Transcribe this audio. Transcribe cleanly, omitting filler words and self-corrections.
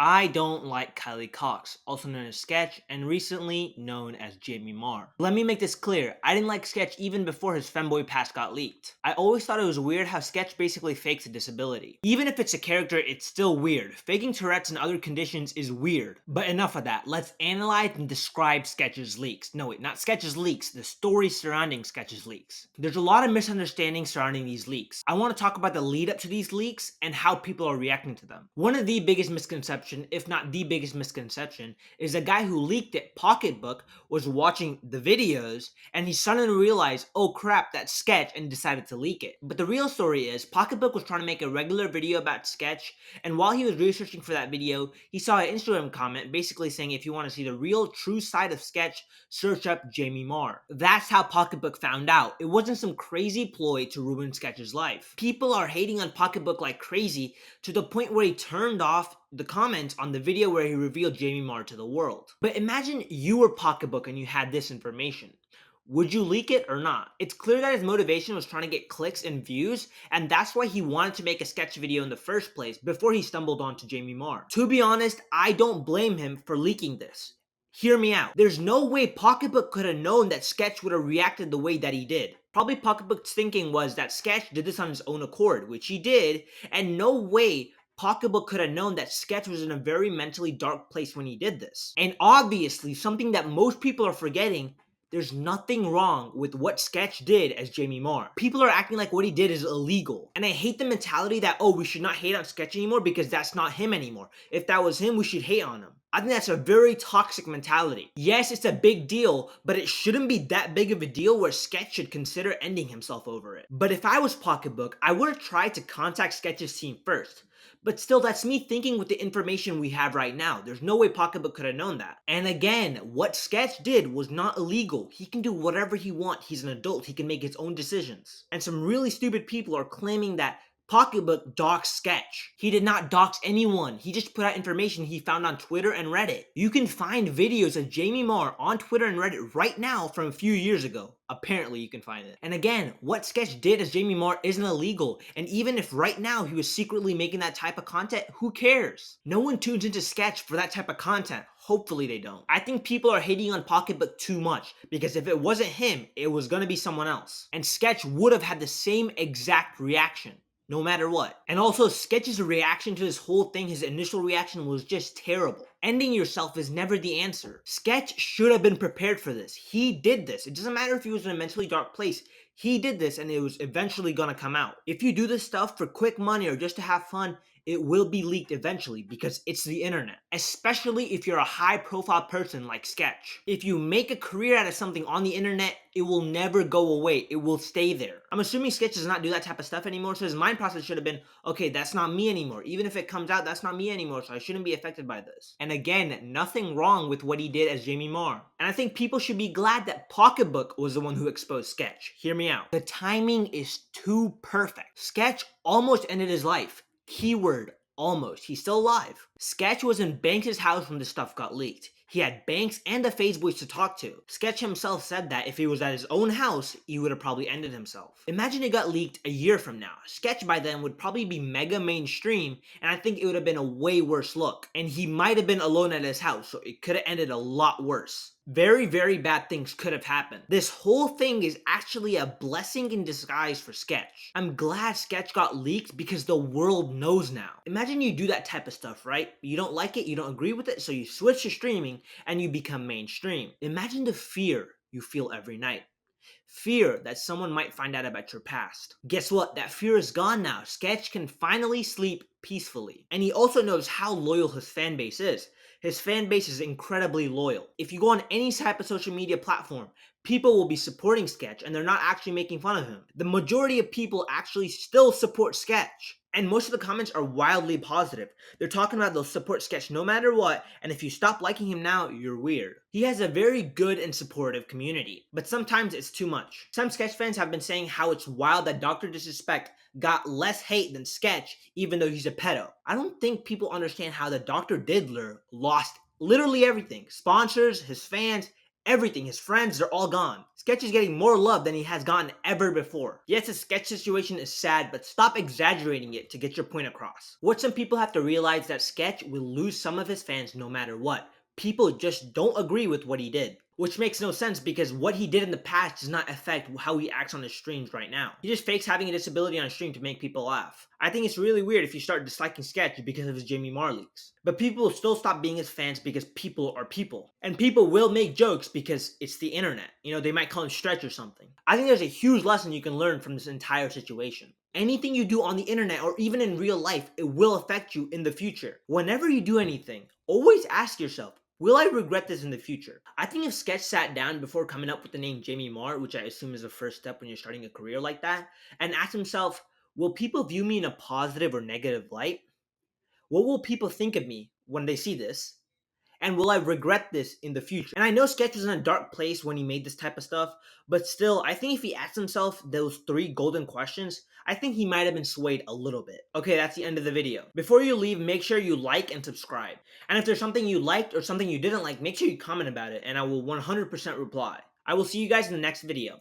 I don't like Kylie Cox, also known as Sketch, and recently known as Jamie Marr. Let me make this clear, I didn't like Sketch even before his femboy past got leaked. I always thought it was weird how Sketch basically fakes a disability. Even if it's a character, it's still weird. Faking Tourette's and other conditions is weird. But enough of that, let's analyze and describe Sketch's leaks. No wait, not Sketch's leaks, the story surrounding Sketch's leaks. There's a lot of misunderstandings surrounding these leaks. I want to talk about the lead up to these leaks and how people are reacting to them. One of the biggest misconceptions, if not the biggest misconception, is the guy who leaked it, Pocketbook, was watching the videos and he suddenly realized, oh crap, that's Sketch, and decided to leak it. But the real story is, Pocketbook was trying to make a regular video about Sketch, and while he was researching for that video, he saw an Instagram comment basically saying if you want to see the real true side of Sketch, search up Jamie Marr. That's how Pocketbook found out. It wasn't some crazy ploy to ruin Sketch's life. People are hating on Pocketbook like crazy to the point where he turned off the comments on the video where he revealed Jamie Marr to the world. But imagine you were Pocketbook and you had this information. Would you leak it or not? It's clear that his motivation was trying to get clicks and views, and that's why he wanted to make a Sketch video in the first place before he stumbled onto Jamie Marr. To be honest, I don't blame him for leaking this. Hear me out. There's no way Pocketbook could have known that Sketch would have reacted the way that he did. Probably Pocketbook's thinking was that Sketch did this on his own accord, which he did, and no way Pocketbook could have known that Sketch was in a very mentally dark place when he did this. And obviously, something that most people are forgetting, there's nothing wrong with what Sketch did as Jamie Marr. People are acting like what he did is illegal. And I hate the mentality that, oh, we should not hate on Sketch anymore because that's not him anymore. If that was him, we should hate on him. I think that's a very toxic mentality. Yes, it's a big deal, but it shouldn't be that big of a deal where Sketch should consider ending himself over it. But if I was Pocketbook, I would have tried to contact Sketch's team first. But still, that's me thinking with the information we have right now. There's no way Pocketbook could have known that. And again, what Sketch did was not illegal. He can do whatever he wants. He's an adult. He can make his own decisions. And some really stupid people are claiming that Pocketbook doxed Sketch. He did not dox anyone. He just put out information he found on Twitter and Reddit. You can find videos of Jamie Marr on Twitter and Reddit right now from a few years ago. Apparently you can find it. And again, what Sketch did as Jamie Marr isn't illegal. And even if right now he was secretly making that type of content, who cares? No one tunes into Sketch for that type of content. Hopefully they don't. I think people are hating on Pocketbook too much because if it wasn't him, it was gonna be someone else. And Sketch would have had the same exact reaction. No matter what. And also, Sketch's reaction to this whole thing, his initial reaction was just terrible. Ending yourself is never the answer. Sketch should have been prepared for this. He did this. It doesn't matter if he was in a mentally dark place. He did this and it was eventually gonna come out. If you do this stuff for quick money or just to have fun, it will be leaked eventually because it's the internet. Especially if you're a high profile person like Sketch. If you make a career out of something on the internet, it will never go away. It will stay there. I'm assuming Sketch does not do that type of stuff anymore, so his mind process should have been, okay, that's not me anymore. Even if it comes out, that's not me anymore, so I shouldn't be affected by this. And again, nothing wrong with what he did as Jamie Marr. And I think people should be glad that Pocketbook was the one who exposed Sketch. Hear me out. The timing is too perfect. Sketch almost ended his life. Keyword, almost. He's still alive. Sketch was in Banks' house when this stuff got leaked. He had Banks and the FaZe Boys to talk to. Sketch himself said that if he was at his own house, he would have probably ended himself. Imagine it got leaked a year from now. Sketch by then would probably be mega mainstream, and I think it would have been a way worse look. And he might have been alone at his house, so it could have ended a lot worse. Very, very bad things could have happened. This whole thing is actually a blessing in disguise for Sketch. I'm glad Sketch got leaked because the world knows now. Imagine you do that type of stuff, right? You don't like it, you don't agree with it, so you switch to streaming and you become mainstream. Imagine the fear you feel every night. Fear that someone might find out about your past. Guess what? That fear is gone now. Sketch can finally sleep peacefully. And he also knows how loyal his fan base is. His fan base is incredibly loyal. If you go on any type of social media platform, people will be supporting Sketch and they're not actually making fun of him. The majority of people actually still support Sketch. And most of the comments are wildly positive. They're talking about they'll support Sketch no matter what, and if you stop liking him now, you're weird. He has a very good and supportive community, but sometimes it's too much. Some Sketch fans have been saying how it's wild that Dr. Disrespect got less hate than Sketch, even though he's a pedo. I don't think people understand how the Dr. Diddler lost literally everything. Sponsors, his fans, everything. His friends, they're all gone. Sketch is getting more love than he has gotten ever before. Yes, the Sketch situation is sad, but stop exaggerating it to get your point across. What some people have to realize that Sketch will lose some of his fans no matter what. People just don't agree with what he did. Which makes no sense because what he did in the past does not affect how he acts on his streams right now. He just fakes having a disability on stream to make people laugh. I think it's really weird if you start disliking Sketch because of his Jamie Marr leaks. But people will still stop being his fans because people are people. And people will make jokes because it's the internet. You know, they might call him Stretch or something. I think there's a huge lesson you can learn from this entire situation. Anything you do on the internet or even in real life, it will affect you in the future. Whenever you do anything, always ask yourself, will I regret this in the future? I think if Sketch sat down before coming up with the name Jamie Marr, which I assume is the first step when you're starting a career like that, and asked himself, will people view me in a positive or negative light? What will people think of me when they see this? And will I regret this in the future? And I know Sketch was in a dark place when he made this type of stuff, but still, I think if he asked himself those 3 golden questions, I think he might have been swayed a little bit. Okay, that's the end of the video. Before you leave, make sure you like and subscribe. And if there's something you liked or something you didn't like, make sure you comment about it, and I will 100% reply. I will see you guys in the next video.